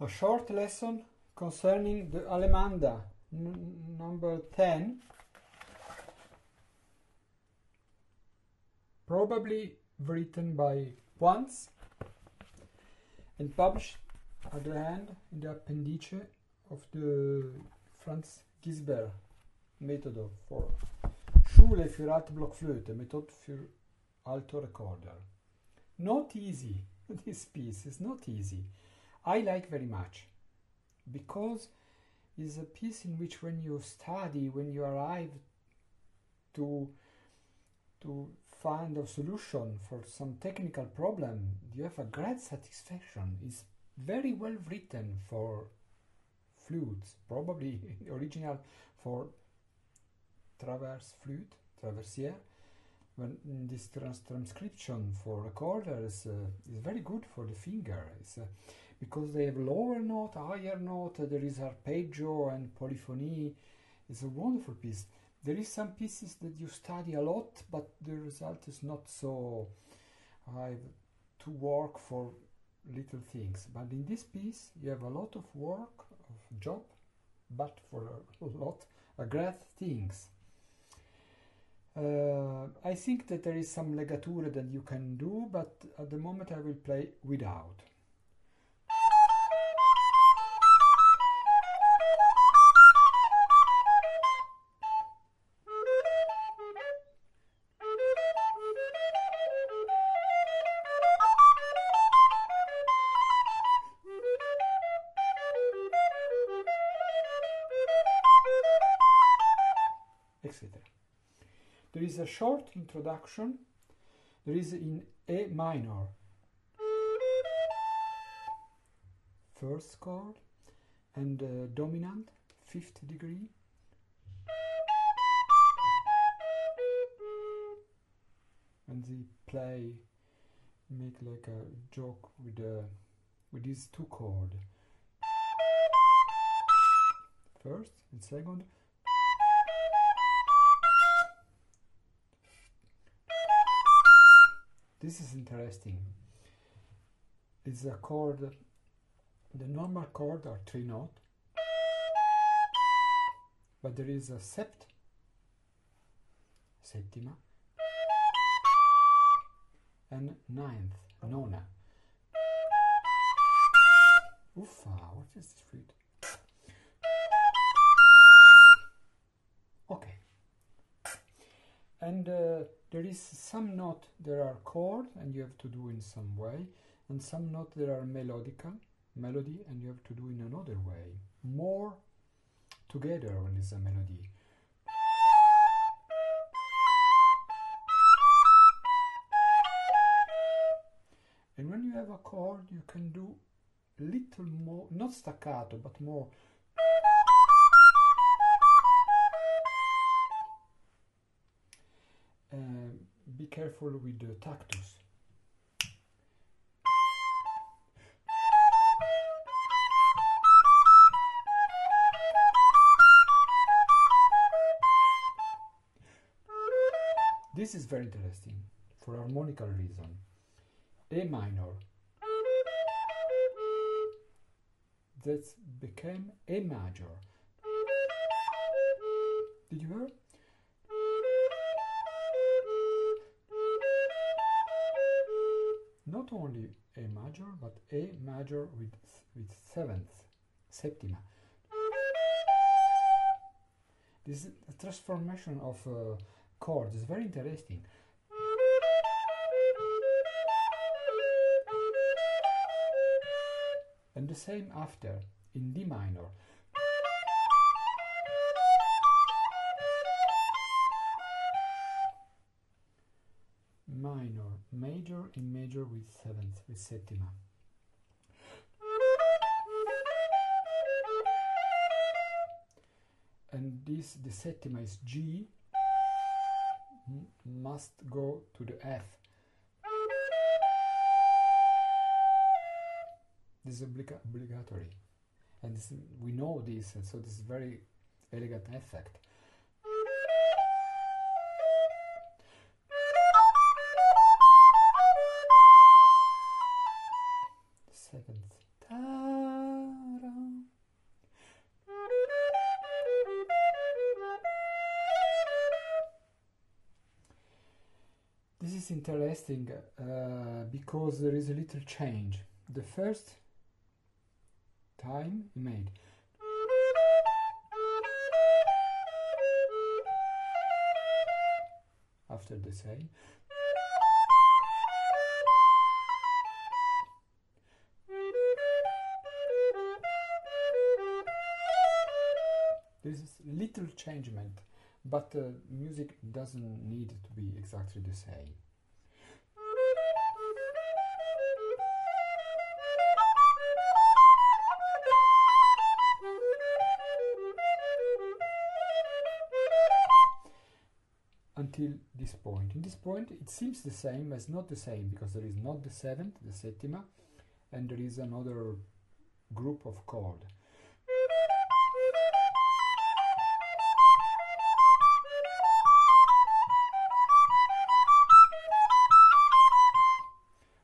A short lesson concerning the Allemande, number 10, probably written by Quantz and published at the end in the appendice of the Franz Gisbert Methode for Schule für Altblockflöte, Method für Alto Recorder. Not easy, this piece is not easy. I like very much, because it's a piece in which when you study, when you arrive to find a solution for some technical problem, you have a great satisfaction. It's very well written for flutes, probably original for traversier. When this transcription for recorders is very good for the finger. It's, because they have lower note, higher note, there is arpeggio and polyphony. It's a wonderful piece. There is some pieces that you study a lot, but the result is not so. I have to work for little things. But in this piece, you have a lot of work, of job, but for a lot, great things. I think that there is some legature that you can do, but at the moment I will play without. Etc. There is a short introduction. There is in A minor, first chord, and dominant, 5th degree. And they play, make like a joke with these two chords. First and second. This is interesting. It's a chord, the normal chord are 3 notes, but there is a settima, and 9th, nona. Uffa, what is this flute? Okay. And there is some note there are chord and you have to do in some way, and some note there are melody and you have to do in another way, more together when it's a melody. And when you have a chord you can do little more, not staccato but more. Be careful with the tactus. This is very interesting for harmonical reason. A minor. That became A major. Did you hear? Not only A major, but A major with 7th, septima. This transformation of chords is very interesting. And the same after, in D minor. Minor, major in major with 7th, with settima. And this, the settima is G, must go to the F. This is obligatory. And this, we know this, and so this is very elegant effect. Seventh. Ta interesting because there is a little change. The first time he made after the same. There is a little changement, but music doesn't need to be exactly the same. Until this point. In this point it seems the same as not the same, because there is not the seventh, the settima, and there is another group of chords.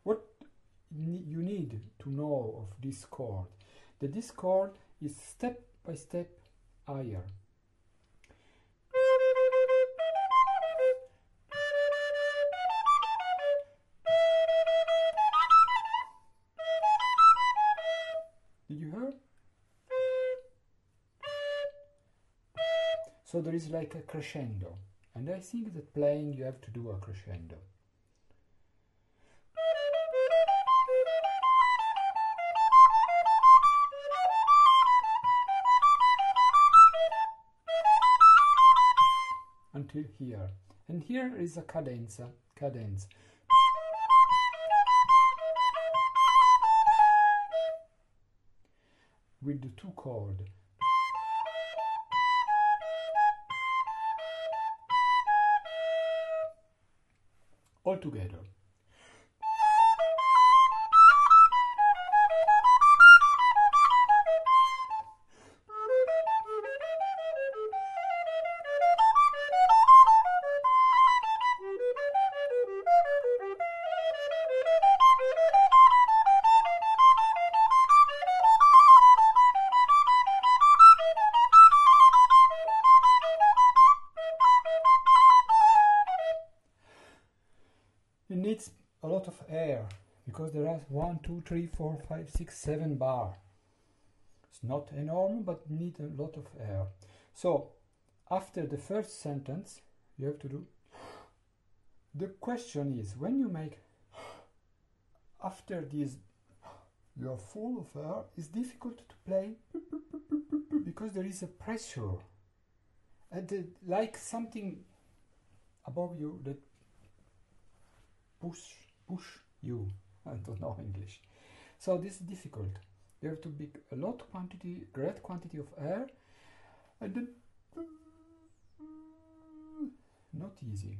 What you need to know of this chord, that this chord is step by step higher. Did you hear? So there is like a crescendo, and I think that playing you have to do a crescendo. Until here, and here is a cadence. With the two chords. All together. It needs a lot of air, because there are 1, 2, 3, 4, 5, 6, 7 bar. It's not enormous, but need a lot of air. So after the first sentence you have to do. The question is, when you make after this you're full of air, it's difficult to play because there is a pressure and like something above you that push you. I don't know English. So this is difficult. You have to be a great quantity of air, and then not easy.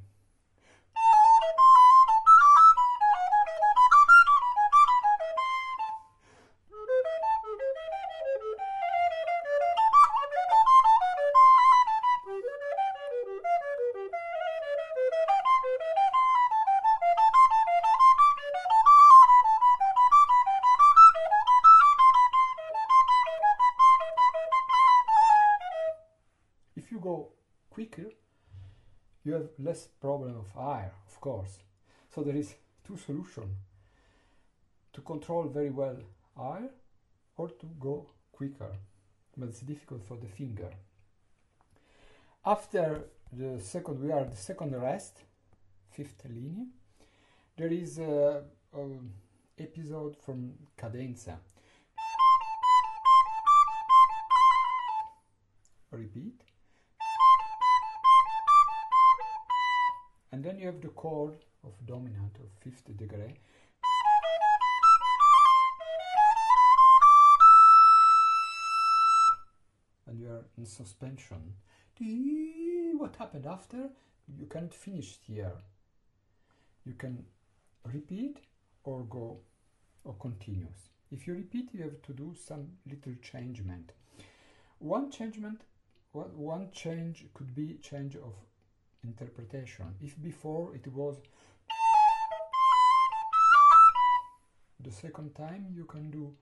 If you go quicker, you have less problem of air, of course. So there is two solutions: to control very well air or to go quicker, but it's difficult for the finger. After the second rest, fifth line, there is a episode from cadenza. Repeat. And then you have the chord of dominant of fifth degree. And you are in suspension. What happened after? You can't finish here. You can repeat or go or continuous. If you repeat, you have to do some little changement. One change could be change of interpretation. If before it was the second time, you can do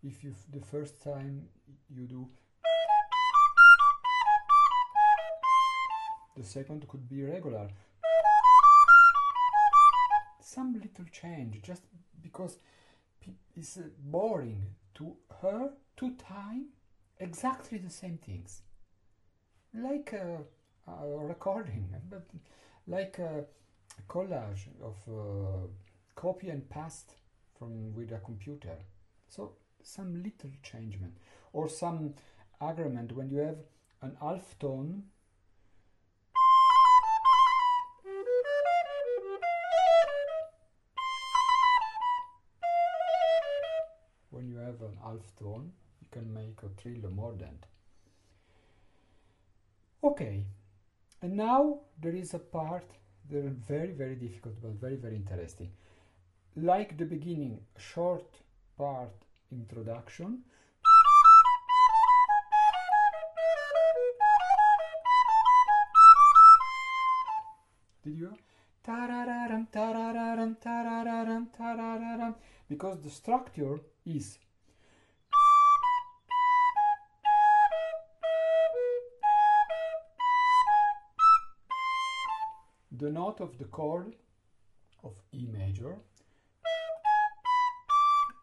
if the first time you do The second could be regular. Some little change, just because it's boring to her to time exactly the same things. Like a recording, but like a collage of copy and paste from with a computer. So some little changement, or some agreement when you have an half tone. When you have an half tone, you can make a trill mordent. Okay, and now there is a part that is very, very difficult, but very, very interesting. Like the beginning, short part introduction. Did you? Tarararam, tarararam, tarararam, tarararam. Because the structure is the note of the chord of E major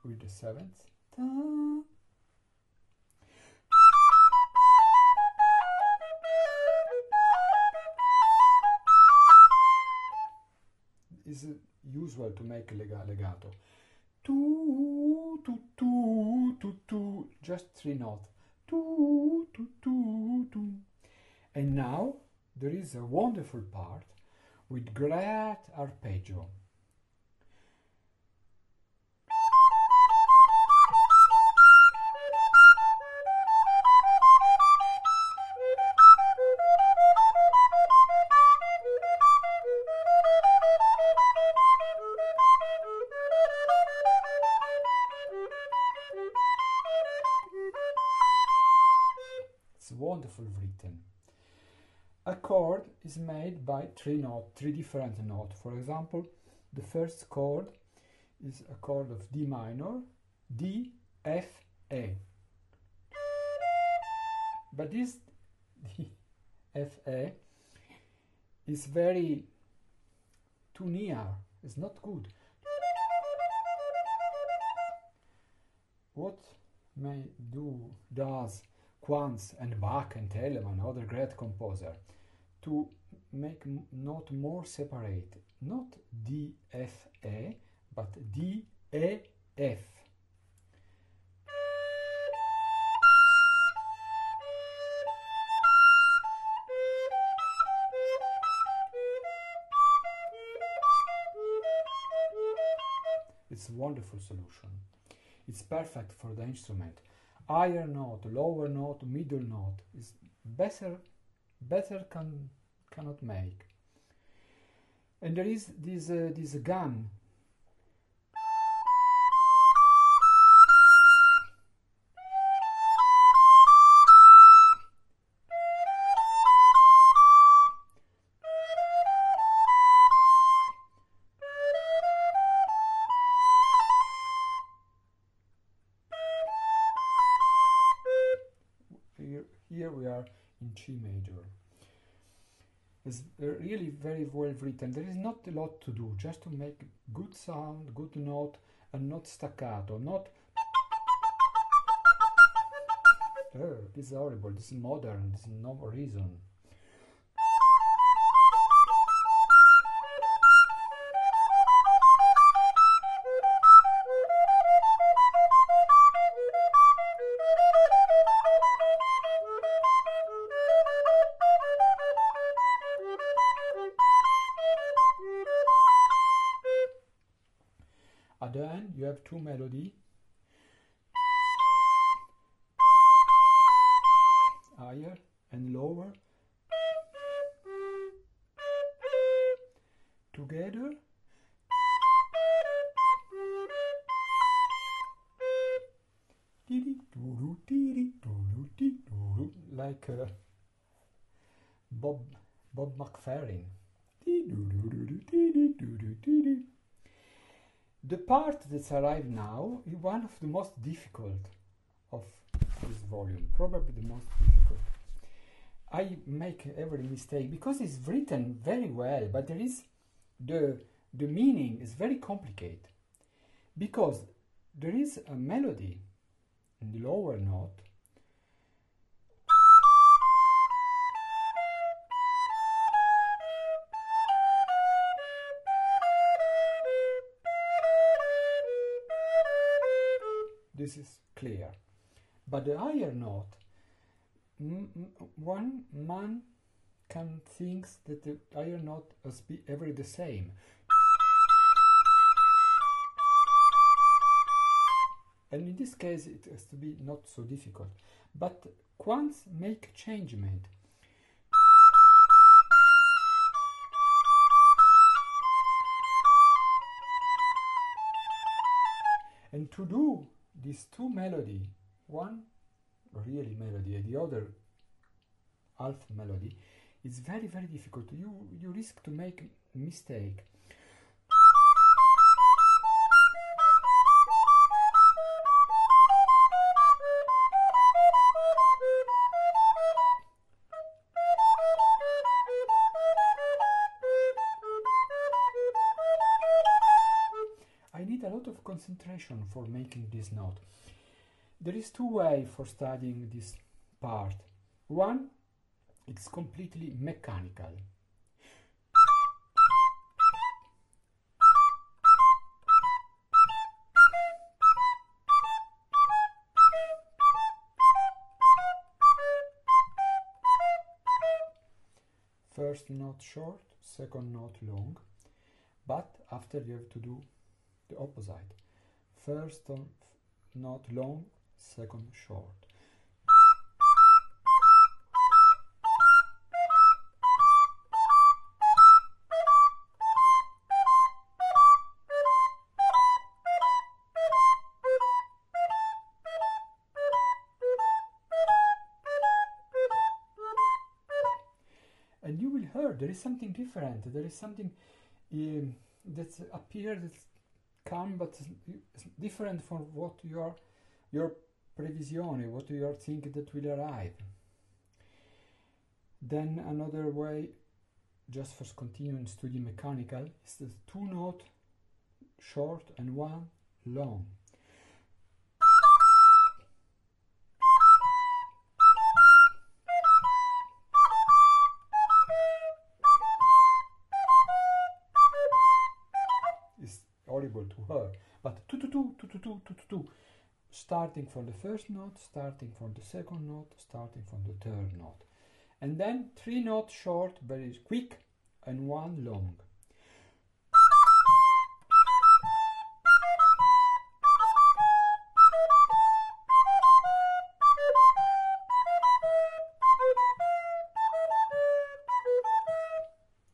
with the seventh. Is usual to make legato. Tu, tu, tu, tu, tu, just three notes. Tu, tu, tu, tu. And now there is a wonderful part with great arpeggio. It's wonderful written. A chord is made by three different notes. For example, the first chord is a chord of D minor, D, F, A. But this D, F, A is very too near. It's not good. What does Quantz and Bach and Telemann, other great composer, to make note more separate, not D, F, A, but D, A, F. It's a wonderful solution. It's perfect for the instrument. Higher note, lower note, middle note is better cannot make. And there is this gum. Here we are in G major. It's really very well written. There is not a lot to do, just to make good sound, good note, and not staccato, not this is horrible, this is modern, this is no reason. At the end, you have two melodies, higher and lower, together. Like Bob McFerrin. The part that's arrived now is one of the most difficult of this volume, probably the most difficult. I make every mistake because it's written very well, but there is the meaning is very complicated, because there is a melody in the lower note this is clear, but the higher note, one man can think that the higher note must be ever the same. And in this case it has to be not so difficult. But Quantz make changement. And to do these two melody, one really melody and the other half melody, it's very difficult. You risk to make mistake. I need a lot of concentration for making this note. There is two ways for studying this part. One, it's completely mechanical. First note short, second note long, but after you have to do the opposite. First note long, second short. And you will hear there is something different. There is something that appears calm, but different from what your previsione, what you are thinking that will arrive. Then another way, just for continuing study mechanical, is the two note short and one long. Audible to her, but two, starting from the first note, starting from the second note, starting from the third note, and then three notes short, very quick, and one long.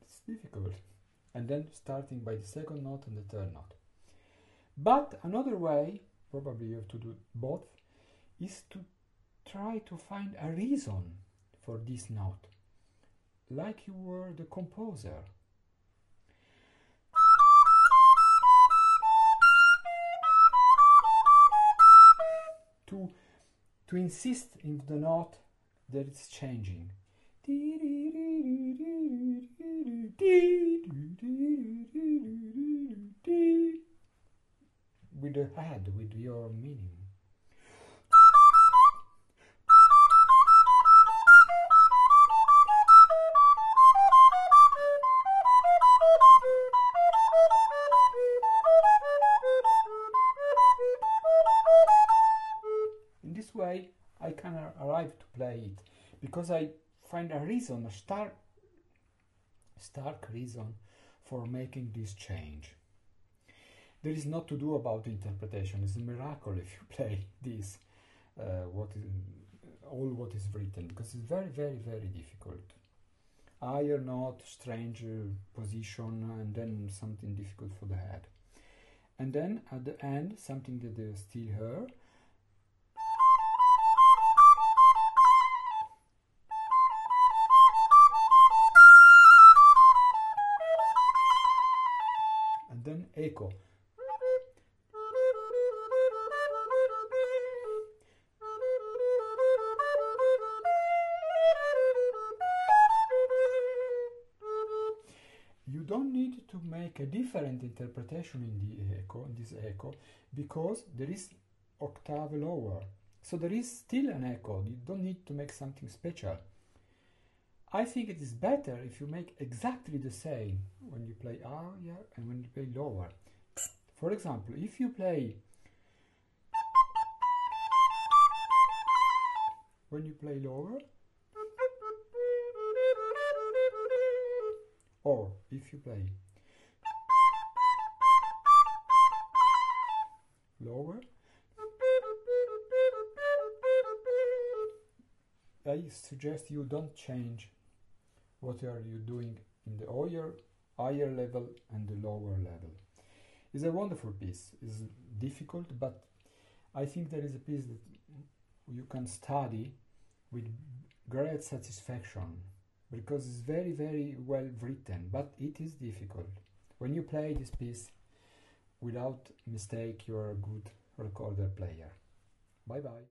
It's difficult. And then starting by the second note and the third note. But another way, probably you have to do both, is to try to find a reason for this note, like you were the composer. To insist in the note that it's changing. With the head, with your meaning. In this way, I can arrive to play it, because I find a reason, a stark reason for making this change. There is not to do about the interpretation. It's a miracle if you play this, what is written, because it's very difficult. Higher note, strange position, and then something difficult for the head. And then at the end, something that they still hear. And then echo. don't need to make a different interpretation in the echo, in this echo, because there is octave lower. So there is still an echo. You don't need to make something special. I think it is better if you make exactly the same when you play higher and when you play lower. For example, if you play when you play lower, or if you play lower, I suggest you don't change what are you doing in the higher level and the lower level. It's a wonderful piece. It's difficult, but I think there is a piece that you can study with great satisfaction, because it's very, very well written, but it is difficult. When you play this piece without mistake, you are a good recorder player. Bye bye.